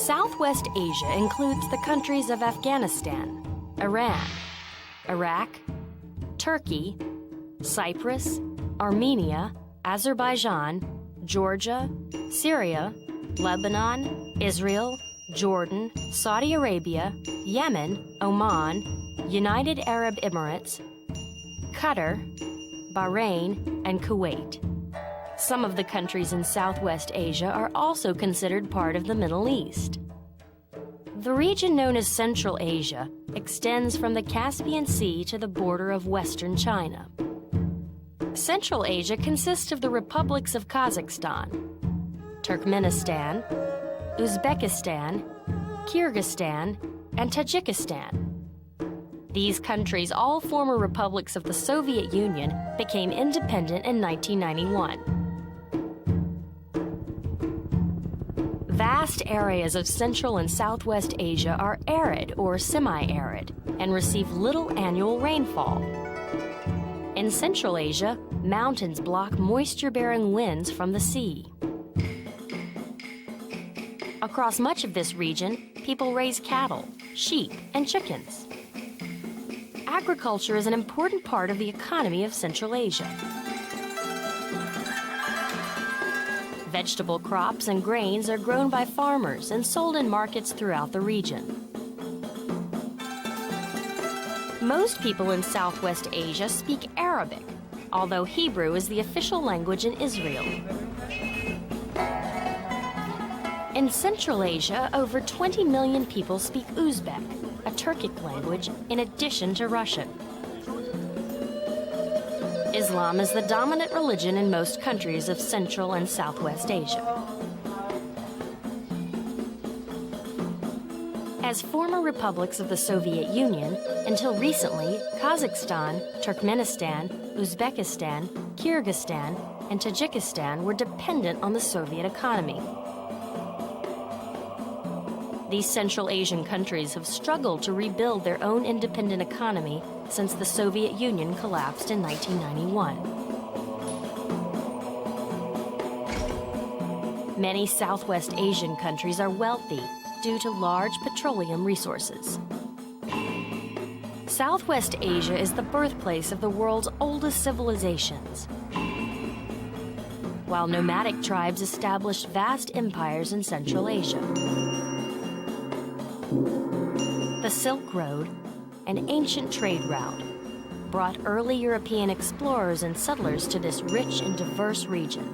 Southwest Asia includes the countries of Afghanistan, Iran, Iraq, Turkey, Cyprus, Armenia, Azerbaijan, Georgia, Syria, Lebanon, Israel, Jordan, Saudi Arabia, Yemen, Oman, United Arab Emirates, Qatar, Bahrain, and Kuwait. Some of the countries in Southwest Asia are also considered part of the Middle East. The region known as Central Asia extends from the Caspian Sea to the border of western China. Central Asia consists of the republics of Kazakhstan, Turkmenistan, Uzbekistan, Kyrgyzstan, and Tajikistan. These countries, all former republics of the Soviet Union, became independent in 1991. Vast areas of Central and Southwest Asia are arid or semi-arid and receive little annual rainfall. In Central Asia, mountains block moisture-bearing winds from the sea. Across much of this region, people raise cattle, sheep, and chickens. Agriculture is an important part of the economy of Central Asia. Vegetable crops and grains are grown by farmers and sold in markets throughout the region. Most people in Southwest Asia speak Arabic, although Hebrew is the official language in Israel. In Central Asia, over 20 million people speak Uzbek, a Turkic language, in addition to Russian. Islam is the dominant religion in most countries of Central and Southwest Asia. As former republics of the Soviet Union, until recently, Kazakhstan, Turkmenistan, Uzbekistan, Kyrgyzstan, and Tajikistan were dependent on the Soviet economy. These Central Asian countries have struggled to rebuild their own independent economy since the Soviet Union collapsed in 1991. Many Southwest Asian countries are wealthy due to large petroleum resources. Southwest Asia is the birthplace of the world's oldest civilizations. While nomadic tribes established vast empires in Central Asia. The Silk Road, an ancient trade route, brought early European explorers and settlers to this rich and diverse region.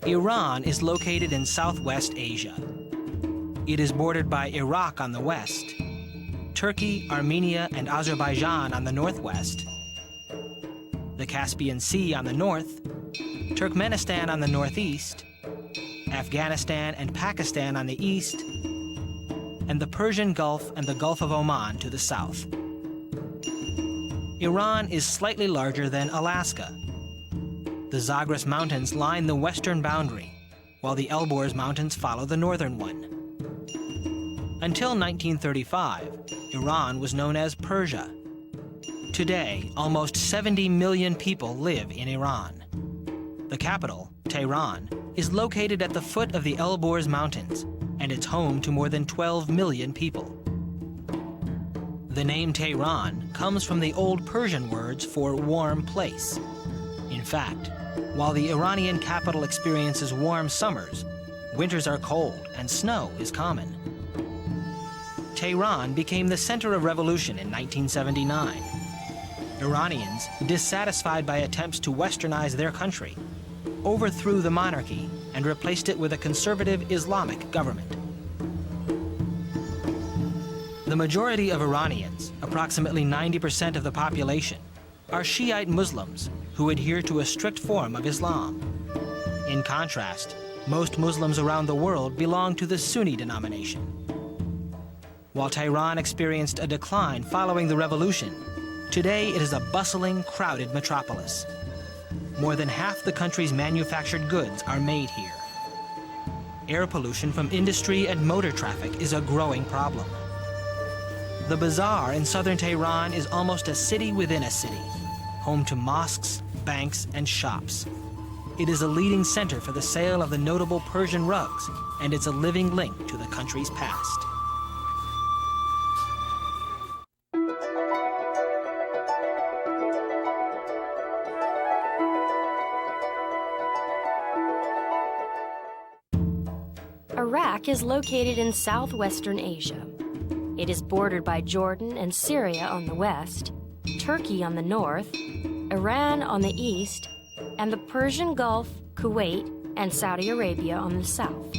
Iran is located in Southwest Asia. It is bordered by Iraq on the west, Turkey, Armenia, and Azerbaijan on the northwest, the Caspian Sea on the north, Turkmenistan on the northeast, Afghanistan and Pakistan on the east, and the Persian Gulf and the Gulf of Oman to the south. Iran is slightly larger than Alaska. The Zagros Mountains line the western boundary, while the Elborz Mountains follow the northern one. Until 1935, Iran was known as Persia. Today, almost 70 million people live in Iran. The capital, Tehran, is located at the foot of the Elborz Mountains, and it's home to more than 12 million people. The name Tehran comes from the old Persian words for warm place. In fact, while the Iranian capital experiences warm summers, winters are cold and snow is common. Tehran became the center of revolution in 1979. Iranians, dissatisfied by attempts to westernize their country, overthrew the monarchy and replaced it with a conservative Islamic government. The majority of Iranians, approximately 90% of the population, are Shiite Muslims who adhere to a strict form of Islam. In contrast, most Muslims around the world belong to the Sunni denomination. While Tehran experienced a decline following the revolution, today it is a bustling, crowded metropolis. More than half the country's manufactured goods are made here. Air pollution from industry and motor traffic is a growing problem. The bazaar in southern Tehran is almost a city within a city, home to mosques, banks, and shops. It is a leading center for the sale of the notable Persian rugs, and it's a living link to the country's past. Iraq is located in southwestern Asia. It is bordered by Jordan and Syria on the west, Turkey on the north, Iran on the east, and the Persian Gulf, Kuwait, and Saudi Arabia on the south.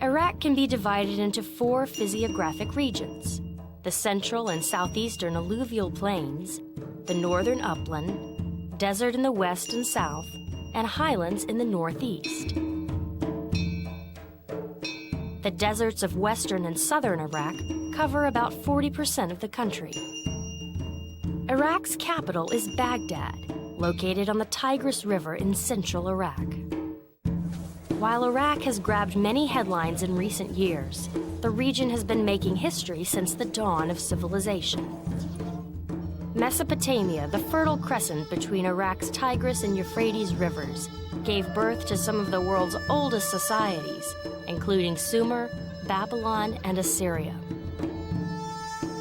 Iraq can be divided into 4 physiographic regions: the central and southeastern alluvial plains, the northern upland, desert in the west and south, and highlands in the northeast. The deserts of western and southern Iraq cover about 40% of the country. Iraq's capital is Baghdad, located on the Tigris River in central Iraq. While Iraq has grabbed many headlines in recent years, the region has been making history since the dawn of civilization. Mesopotamia, the Fertile Crescent between Iraq's Tigris and Euphrates rivers, gave birth to some of the world's oldest societies, including Sumer, Babylon, and Assyria.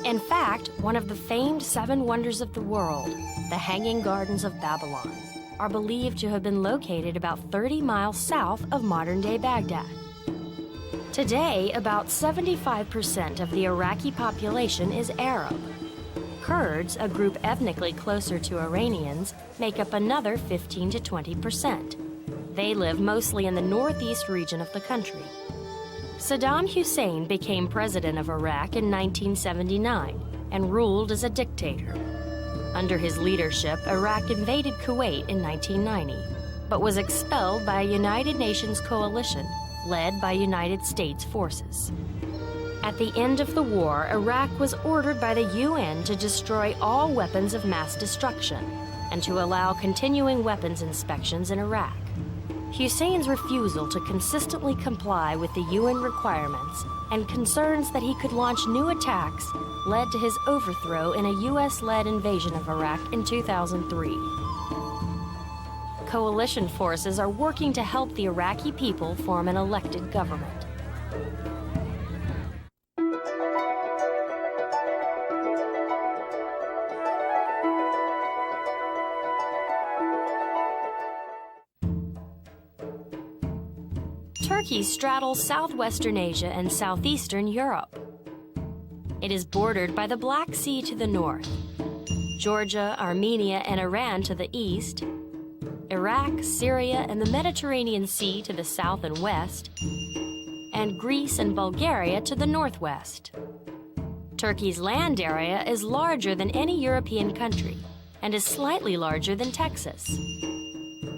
In fact, one of the famed 7 wonders of the world, the Hanging Gardens of Babylon, are believed to have been located about 30 miles south of modern-day Baghdad. Today, about 75% of the Iraqi population is Arab. Kurds, a group ethnically closer to Iranians, make up another 15 to 20%. They live mostly in the northeast region of the country. Saddam Hussein became president of Iraq in 1979 and ruled as a dictator. Under his leadership, Iraq invaded Kuwait in 1990, but was expelled by a United Nations coalition led by United States forces. At the end of the war, Iraq was ordered by the UN to destroy all weapons of mass destruction and to allow continuing weapons inspections in Iraq. Hussein's refusal to consistently comply with the UN requirements and concerns that he could launch new attacks led to his overthrow in a US-led invasion of Iraq in 2003. Coalition forces are working to help the Iraqi people form an elected government. Turkey straddles southwestern Asia and southeastern Europe. It is bordered by the Black Sea to the north, Georgia, Armenia, and Iran to the east, Iraq, Syria, and the Mediterranean Sea to the south and west, and Greece and Bulgaria to the northwest. Turkey's land area is larger than any European country and is slightly larger than Texas.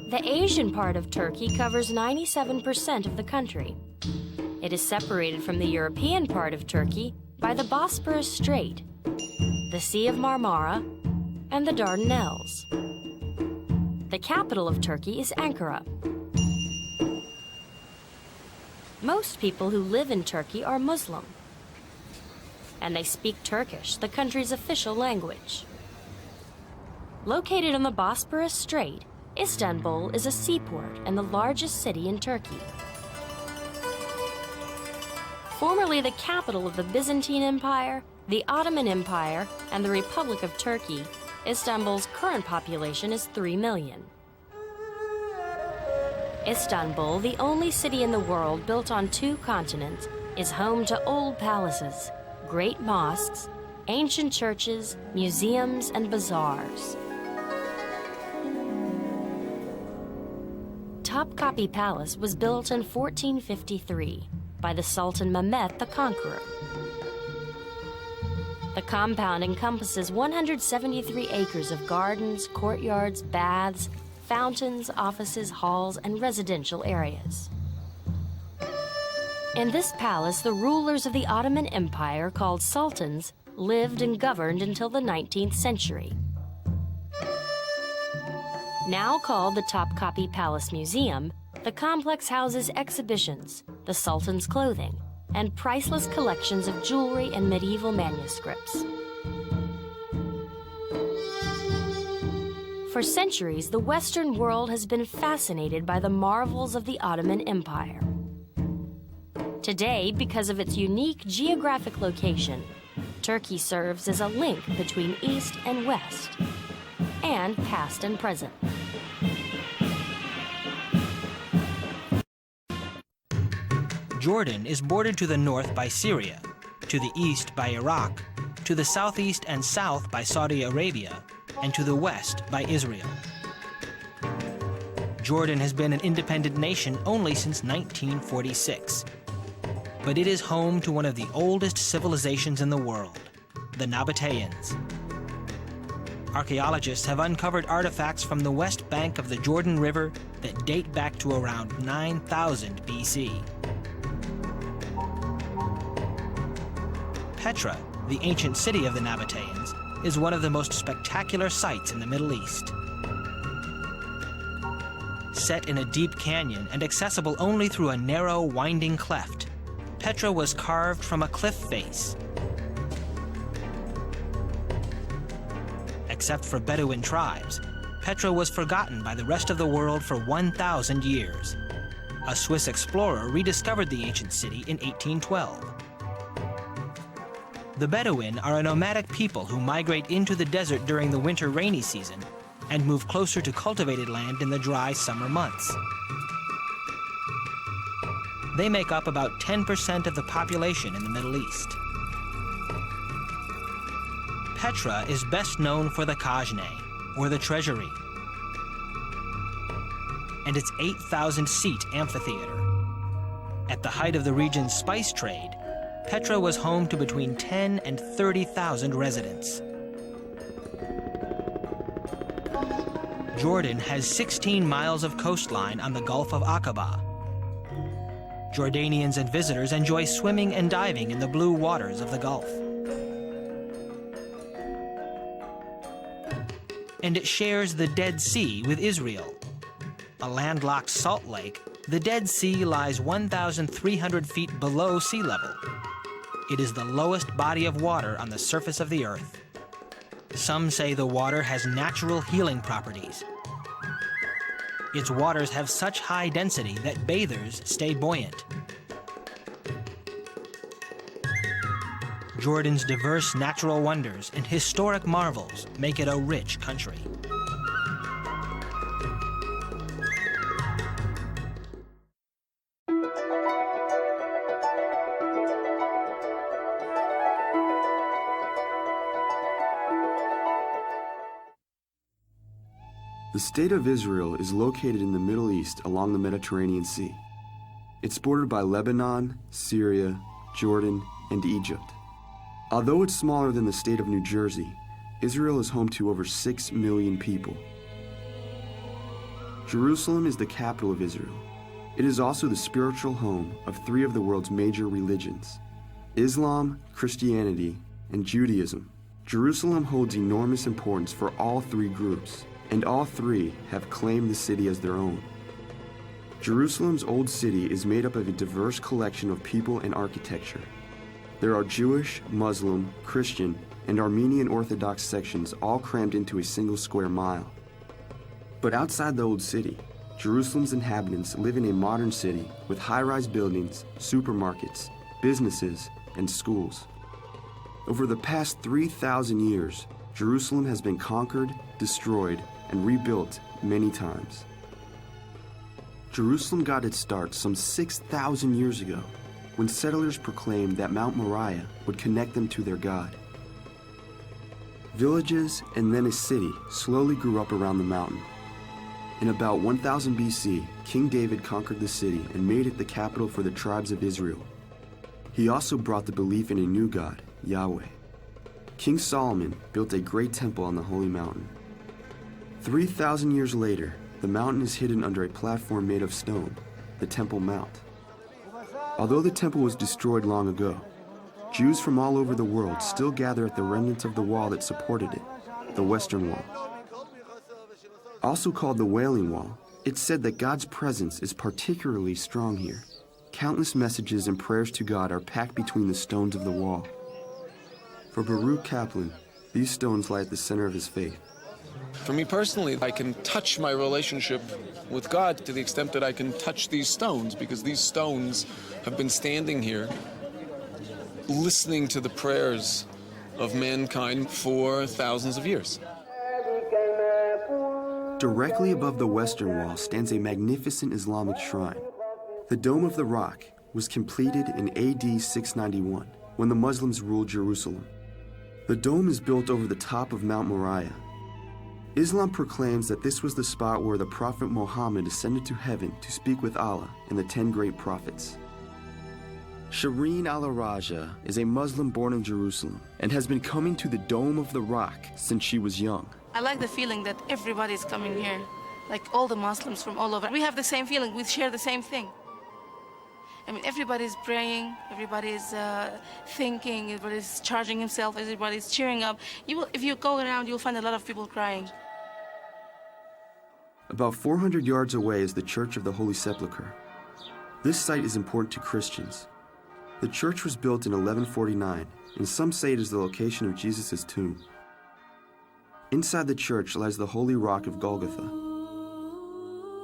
The Asian part of Turkey covers 97% of the country. It is separated from the European part of Turkey by the Bosporus Strait, the Sea of Marmara, and the Dardanelles. The capital of Turkey is Ankara. Most people who live in Turkey are Muslim, and they speak Turkish, the country's official language. Located on the Bosporus Strait, Istanbul is a seaport and the largest city in Turkey. Formerly the capital of the Byzantine Empire, the Ottoman Empire, and the Republic of Turkey, Istanbul's current population is 3 million. Istanbul, the only city in the world built on 2 continents, is home to old palaces, great mosques, ancient churches, museums, and bazaars. Topkapi Palace was built in 1453 by the Sultan Mehmet the Conqueror. The compound encompasses 173 acres of gardens, courtyards, baths, fountains, offices, halls, and residential areas. In this palace, the rulers of the Ottoman Empire, called sultans, lived and governed until the 19th century. Now called the Topkapi Palace Museum, the complex houses exhibitions, the Sultan's clothing, and priceless collections of jewelry and medieval manuscripts. For centuries, the Western world has been fascinated by the marvels of the Ottoman Empire. Today, because of its unique geographic location, Turkey serves as a link between East and West, and past and present. Jordan is bordered to the north by Syria, to the east by Iraq, to the southeast and south by Saudi Arabia, and to the west by Israel. Jordan has been an independent nation only since 1946, but it is home to one of the oldest civilizations in the world, the Nabateans. Archaeologists have uncovered artifacts from the west bank of the Jordan River that date back to around 9000 BC. Petra, the ancient city of the Nabateans, is one of the most spectacular sights in the Middle East. Set in a deep canyon and accessible only through a narrow, winding cleft, Petra was carved from a cliff face. Except for Bedouin tribes, Petra was forgotten by the rest of the world for 1,000 years. A Swiss explorer rediscovered the ancient city in 1812. The Bedouin are a nomadic people who migrate into the desert during the winter rainy season and move closer to cultivated land in the dry summer months. They make up about 10% of the population in the Middle East. Petra is best known for the Khazne, or the treasury, and its 8,000-seat amphitheater. At the height of the region's spice trade, Petra was home to between 10 and 30,000 residents. Jordan has 16 miles of coastline on the Gulf of Aqaba. Jordanians and visitors enjoy swimming and diving in the blue waters of the Gulf. And it shares the Dead Sea with Israel. A landlocked salt lake, the Dead Sea lies 1,300 feet below sea level. It is the lowest body of water on the surface of the earth. Some say the water has natural healing properties. Its waters have such high density that bathers stay buoyant. Jordan's diverse natural wonders and historic marvels make it a rich country. The State of Israel is located in the Middle East along the Mediterranean Sea. It's bordered by Lebanon, Syria, Jordan, and Egypt. Although it's smaller than the state of New Jersey, Israel is home to over 6 million people. Jerusalem is the capital of Israel. It is also the spiritual home of 3 of the world's major religions: Islam, Christianity, and Judaism. Jerusalem holds enormous importance for all 3 groups, and all 3 have claimed the city as their own. Jerusalem's old city is made up of a diverse collection of people and architecture. There are Jewish, Muslim, Christian, and Armenian Orthodox sections all crammed into a single square mile. But outside the old city, Jerusalem's inhabitants live in a modern city with high-rise buildings, supermarkets, businesses, and schools. Over the past 3,000 years, Jerusalem has been conquered, destroyed, and rebuilt many times. Jerusalem got its start some 6,000 years ago when settlers proclaimed that Mount Moriah would connect them to their God. Villages and then a city slowly grew up around the mountain. In about 1000 BC, King David conquered the city and made it the capital for the tribes of Israel. He also brought the belief in a new God, Yahweh. King Solomon built a great temple on the holy mountain. 3,000 years later, the mountain is hidden under a platform made of stone, the Temple Mount. Although the temple was destroyed long ago, Jews from all over the world still gather at the remnants of the wall that supported it, the Western Wall. Also called the Wailing Wall, it's said that God's presence is particularly strong here. countless messages and prayers to God are packed between the stones of the wall. For Baruch Kaplan, these stones lie at the center of his faith. For me personally, I can touch my relationship with God to the extent that I can touch these stones, because these stones have been standing here listening to the prayers of mankind for thousands of years. Directly above the western wall stands a magnificent Islamic shrine. The Dome of the Rock was completed in AD 691, when the Muslims ruled Jerusalem. The dome is built over the top of Mount Moriah. Islam proclaims that this was the spot where the Prophet Muhammad ascended to heaven to speak with Allah and the 10 great prophets. Shireen al-Raja is a Muslim born in Jerusalem and has been coming to the Dome of the Rock since she was young. I like the feeling that everybody's coming here, like all the Muslims from all over. We have the same feeling, we share the same thing. I mean, everybody's praying, everybody's thinking, everybody's charging himself, everybody's cheering up. If you go around, you'll find a lot of people crying. About 400 yards away is the Church of the Holy Sepulchre. This site is important to Christians. The church was built in 1149, and some say it is the location of Jesus' tomb. Inside the church lies the holy rock of Golgotha.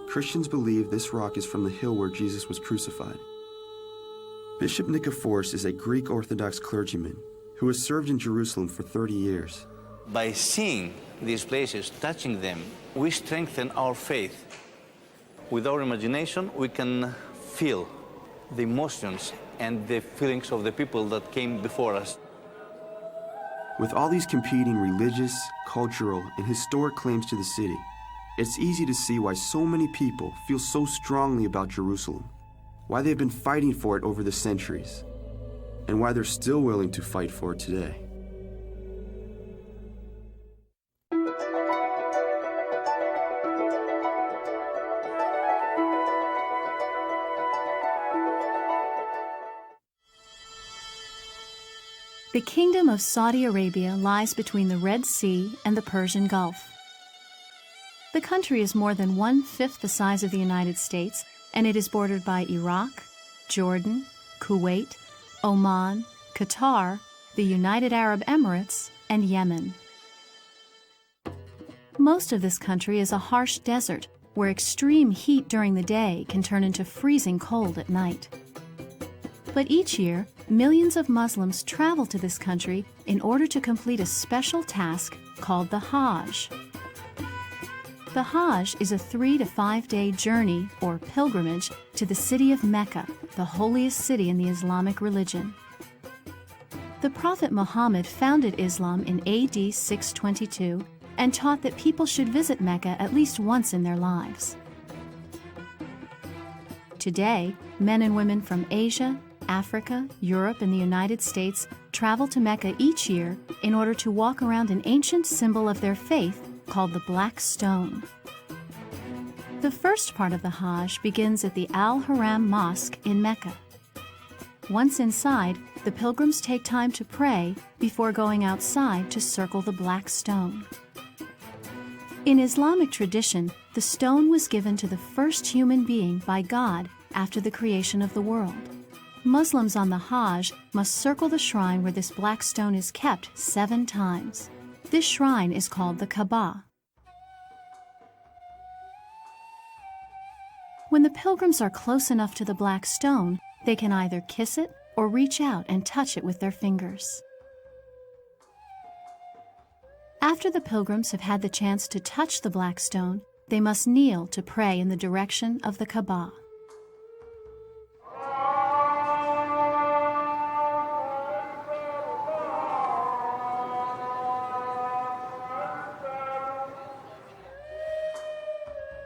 Christians believe this rock is from the hill where Jesus was crucified. Bishop Nicephorus is a Greek Orthodox clergyman who has served in Jerusalem for 30 years. By seeing these places, touching them, we strengthen our faith. With our imagination, we can feel the emotions and the feelings of the people that came before us. With all these competing religious, cultural, and historic claims to the city, it's easy to see why so many people feel so strongly about Jerusalem, why they've been fighting for it over the centuries, and why they're still willing to fight for it today. The Kingdom of Saudi Arabia lies between the Red Sea and the Persian Gulf. The country is more than 1/5 the size of the United States, and it is bordered by Iraq, Jordan, Kuwait, Oman, Qatar, the United Arab Emirates, and Yemen. Most of this country is a harsh desert where extreme heat during the day can turn into freezing cold at night. But each year, millions of Muslims travel to this country in order to complete a special task called the Hajj. The Hajj is a 3 to 5 day journey or pilgrimage to the city of Mecca, the holiest city in the Islamic religion. The Prophet Muhammad founded Islam in AD 622 and taught that people should visit Mecca at least once in their lives. Today, men and women from Asia, Africa, Europe, and the United States travel to Mecca each year in order to walk around an ancient symbol of their faith called the Black Stone. The first part of the Hajj begins at the Al-Haram Mosque in Mecca. Once inside, the pilgrims take time to pray before going outside to circle the Black Stone. In Islamic tradition, the stone was given to the first human being by God after the creation of the world. Muslims on the Hajj must circle the shrine where this black stone is kept 7 times. This shrine is called the Kaaba. When the pilgrims are close enough to the black stone, they can either kiss it or reach out and touch it with their fingers. After the pilgrims have had the chance to touch the black stone, they must kneel to pray in the direction of the Kaaba.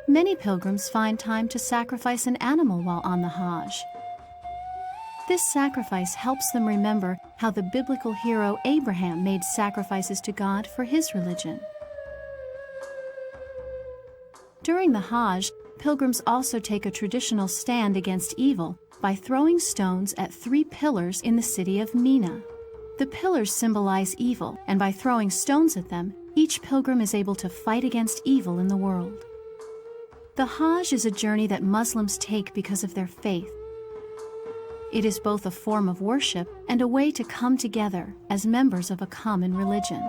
Many pilgrims find time to sacrifice an animal while on the Hajj. This sacrifice helps them remember how the biblical hero Abraham made sacrifices to God for his religion. During the Hajj, pilgrims also take a traditional stand against evil by throwing stones at 3 pillars in the city of Mina. The pillars symbolize evil, and by throwing stones at them, each pilgrim is able to fight against evil in the world. The Hajj is a journey that Muslims take because of their faith. It is both a form of worship and a way to come together as members of a common religion.